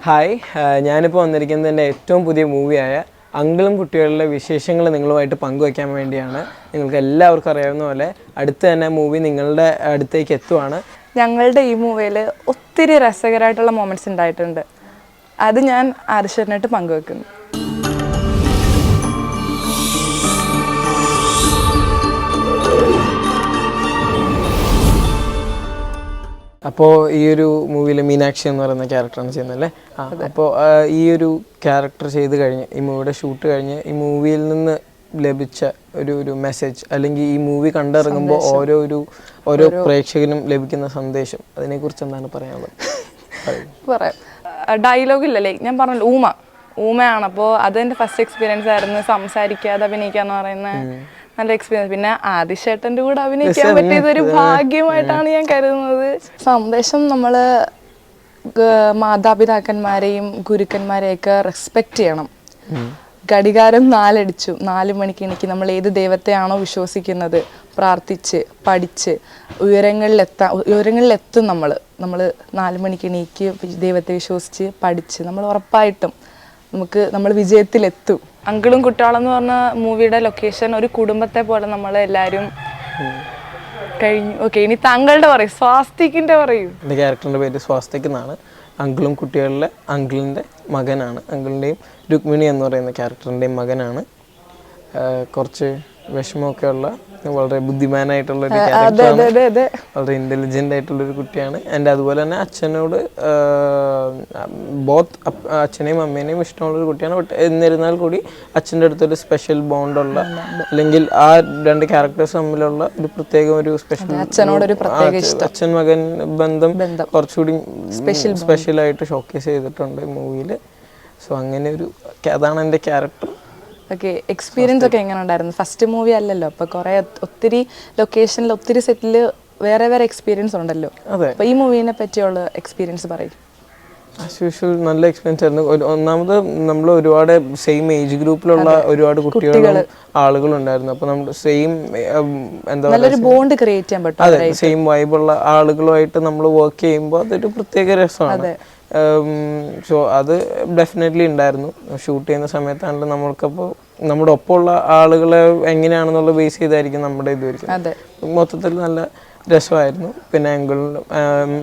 Hi, ഞാനിപ്പോൾ വന്നിരിക്കുന്നത് എൻ്റെ ഏറ്റവും പുതിയ മൂവിയായ അങ്കിളും കുട്ടികളുടെ വിശേഷങ്ങൾ നിങ്ങളുമായിട്ട് പങ്കുവയ്ക്കാൻ വേണ്ടിയാണ്. നിങ്ങൾക്ക് എല്ലാവർക്കും അറിയാവുന്ന പോലെ അടുത്ത് തന്നെ മൂവി നിങ്ങളുടെ അടുത്തേക്ക് എത്തുവാണ്. ഞങ്ങളുടെ ഈ മൂവിയിൽ ഒത്തിരി രസകരമായിട്ടുള്ള മൊമെൻറ്റ്സ് ഉണ്ടായിട്ടുണ്ട്. അത് ഞാൻ ആർഷറിനായിട്ട് പങ്കുവെക്കുന്നു. അപ്പോൾ ഈ ഒരു മൂവിയിൽ മീനാക്ഷി എന്ന് പറയുന്ന ക്യാരക്ടറാണ് ചെയ്യുന്നതല്ലേ? അപ്പോൾ ഈ ഒരു ക്യാരക്ടർ ചെയ്ത് കഴിഞ്ഞ് ഈ മൂവിയുടെ ഷൂട്ട് കഴിഞ്ഞ് ഈ മൂവിയിൽ നിന്ന് ലഭിച്ച ഒരു മെസ്സേജ്, അല്ലെങ്കിൽ ഈ മൂവി കണ്ടിറങ്ങുമ്പോൾ ഓരോ പ്രേക്ഷകനും ലഭിക്കുന്ന സന്ദേശം, അതിനെക്കുറിച്ച് എന്താണ് പറയാനുള്ളത്? പറയാം. ഡയലോഗില്ലല്ലേ, ഞാൻ പറഞ്ഞല്ലോ ഊമയാണ്. അപ്പോൾ അതെൻ്റെ ഫസ്റ്റ് എക്സ്പീരിയൻസ് ആയിരുന്നു. സംസാരിക്കാതെ അഭിനയിക്കാന്ന് പറയുന്ന നല്ല എക്സ്പീരിയൻസ്. പിന്നെ ആദിശേട്ടൻ്റെ കൂടെ അഭിനയിക്കാൻ പറ്റിയത് ഒരു ഭാഗ്യമായിട്ടാണ് ഞാൻ കരുതുന്നത്. സന്ദേശം നമ്മൾ മാതാപിതാക്കന്മാരെയും ഗുരുക്കന്മാരെയൊക്കെ റെസ്പെക്റ്റ് ചെയ്യണം. ഘടികാരം 4 അടിച്ചു, 4 മണിക്ക് എനിക്ക് നമ്മൾ ഏത് ദൈവത്തെയാണോ വിശ്വസിക്കുന്നത് പ്രാർത്ഥിച്ച് പഠിച്ച് ഉയരങ്ങളിലെത്തും. നമ്മൾ 4 മണിക്ക് എണീക്ക് ദൈവത്തെ വിശ്വസിച്ച് പഠിച്ച് നമ്മൾ ഉറപ്പായിട്ടും നമ്മൾ വിജയത്തിലെത്തും. അങ്കിളും കുട്ടികളെന്ന് പറഞ്ഞ മൂവിയുടെ ലൊക്കേഷൻ ഒരു കുടുംബത്തെ പോലെ നമ്മൾ എല്ലാവരും കഴിഞ്ഞു. ഓക്കെ, ഇനി താങ്കളുടെ പറയും, സ്വാസ്തിക്കിൻ്റെ പറയൂ. എൻ്റെ ക്യാരക്ടറിൻ്റെ പേര് സ്വാസ്തിക് എന്നാണ്. അങ്കിളും കുട്ടികളിലെ അങ്കിളിൻ്റെ മകനാണ്. അങ്കിളിൻ്റെയും രുക്മിണി എന്ന് പറയുന്ന ക്യാരക്ടറിൻ്റെയും മകനാണ്. കുറച്ച് വിഷമമൊക്കെ ഉള്ള വളരെ ബുദ്ധിമാനായിട്ടുള്ളൊരു ക്യാരക്ടറാണ്. വളരെ ഇൻ്റലിജൻ്റ് ആയിട്ടുള്ളൊരു കുട്ടിയാണ്. ആൻഡ് അതുപോലെ തന്നെ അച്ഛനോട് അച്ഛനെയും അമ്മേനെയും ഇഷ്ടമുള്ളൊരു കുട്ടിയാണ്. ബട്ട് എന്നിരുന്നാൽ കൂടി അച്ഛൻ്റെ അടുത്തൊരു സ്പെഷ്യൽ ബോണ്ടുള്ള, അല്ലെങ്കിൽ ആ 2 ക്യാരക്ടേഴ്സ് തമ്മിലുള്ള ഒരു പ്രത്യേകം ഒരു അച്ഛൻ മകൻ ബന്ധം കുറച്ചുകൂടി സ്പെഷ്യലായിട്ട് ഷോക്കേസ് ചെയ്തിട്ടുണ്ട് മൂവിയിൽ. സോ അങ്ങനെ അതാണ് എൻ്റെ ക്യാരക്ടർ. ഓക്കെ, എക്സ്പീരിയൻസ് ഒക്കെ എങ്ങനെ ഉണ്ടായിരുന്നു? ഫസ്റ്റ് മൂവി അല്ലല്ലോ, അപ്പോൾ ഒത്തിരി ലൊക്കേഷനിൽ ഒത്തിരി സെറ്റിൽ വേറെ എക്സ്പീരിയൻസ് ഉണ്ടല്ലോ. അപ്പോൾ ഈ മൂവിനെ പറ്റിയുള്ള എക്സ്പീരിയൻസ് പറയും. ആസ് യൂഷ്വൽ നല്ല എക്സ്പീരിയൻസ് ആയിരുന്നു. ഒന്നാമത് നമ്മൾ ഒരുപാട് സെയിം ഏജ് ഗ്രൂപ്പിലുള്ള ഒരുപാട് കുട്ടികളും ആളുകളുണ്ടായിരുന്നു. അപ്പോൾ നമ്മൾ സെയിം എന്താ പറയുക, ബോണ്ട് ക്രിയേറ്റ് ചെയ്യാൻ പറ്റും. അതെ, സെയിം വൈബുള്ള ആളുകളുമായിട്ട് നമ്മൾ വർക്ക് ചെയ്യുമ്പോൾ അതൊരു പ്രത്യേക രസമാണ്. സോ അത് ഡെഫിനറ്റ്ലി ഉണ്ടായിരുന്നു. ഷൂട്ട് ചെയ്യുന്ന സമയത്താണെങ്കിലും നമ്മൾക്കപ്പോൾ നമ്മുടെ ഒപ്പമുള്ള ആളുകളെ എങ്ങനെയാണെന്നുള്ള ബേസ് ചെയ്തായിരിക്കും നമ്മുടെ ഇതുവരിക്കും. മൊത്തത്തിൽ നല്ല രസമായിരുന്നു. പിന്നെ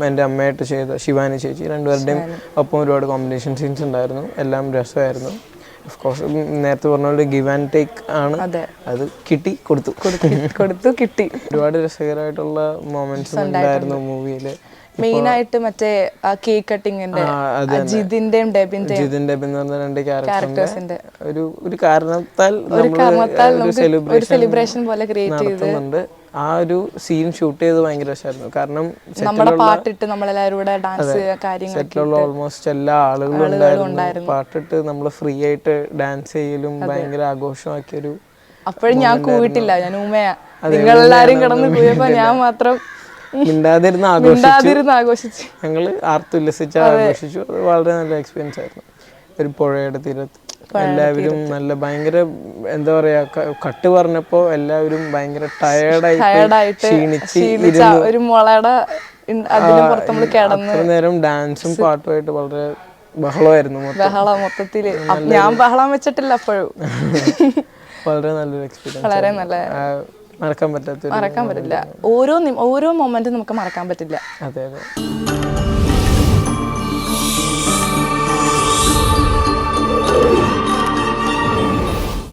എൻ്റെ അമ്മയായിട്ട് ചെയ്ത ശിവാനി ചേച്ചി, 2 പേരുടെയും ഒപ്പം ഒരുപാട് കോമ്പിനേഷൻ സീൻസ് ഉണ്ടായിരുന്നു. എല്ലാം രസമായിരുന്നു. ഓഫ് കോഴ്സ് നേരത്തെ പറഞ്ഞ പോലെ ഗിവ് ആൻഡ് ടേക്ക് ആണ്. അത് കൊടുത്തു കിട്ടി. ഒരുപാട് രസകരമായിട്ടുള്ള മൊമെന്റ്സ് ഉണ്ടായിരുന്നു മൂവിയിൽ. മെയിനായിട്ട് മറ്റേ കേക്ക് കട്ടിങ്ങിന്റെ ജിതിന്റെയും ഡെബിൻ എന്ന് പറഞ്ഞ 2 ക്യാരക്ടേഴ്സിന്റെ ഒരു കാരണത്താൽ ഒരു സെലിബ്രേഷൻ പോലെ ക്രിയേറ്റ് ചെയ്തിട്ടുണ്ട്. ആ ഒരു സീൻ ഷൂട്ട് ചെയ്ത് ഭയങ്കര രസമായിരുന്നു. കാരണം നമ്മുടെ പാട്ടിട്ട് നമ്മളെല്ലാവരും കൂടെ ഡാൻസ് കാര്യങ്ങൾ, സെറ്റിലുള്ള ഓൾമോസ്റ്റ് എല്ലാ ആളുകളും ഉണ്ടായിരുന്നു. പാട്ടിട്ട് നമ്മൾ ഫ്രീ ആയിട്ട് ഡാൻസ് ചെയ്യലും ഭയങ്കര ആഘോഷമാക്കിയൊരു. അപ്പോഴും ഞാൻ കൂവിട്ടില്ല, ഞാൻ ഉമ്മയാ. നിങ്ങളെല്ലാരും കിടന്ന് കൂവിയപ്പോ ഞാൻ മാത്രം മിണ്ടാതിരുന്ന് ആഘോഷിച്ചു. ഞങ്ങൾ ആർത്തുല്ലസിച്ച് ആഘോഷിച്ചു. അത് വളരെ നല്ല എക്സ്പീരിയൻസ് ആയിരുന്നു. ഒരു പുഴയുടെ തീരത്ത് എല്ലാവരും നല്ല ഭയങ്കര എന്താ പറയാ, കട്ട് പറഞ്ഞപ്പോ എല്ലാവരും ഭയങ്കര ടയേർഡായിട്ട് ഒരു മുളയുടെ നേരം ഡാൻസും പാട്ടുമായിട്ട് വളരെ ബഹളമായിരുന്നു. മൊത്തത്തില് ഞാൻ ബഹളം വെച്ചിട്ടില്ല അപ്പോഴും. വളരെ നല്ലൊരു എക്സ്പീരിയൻസ്, വളരെ നല്ല, മറക്കാൻ പറ്റില്ല. ഓരോ മൊമെന്റും നമുക്ക് മറക്കാൻ പറ്റില്ല. അതെ.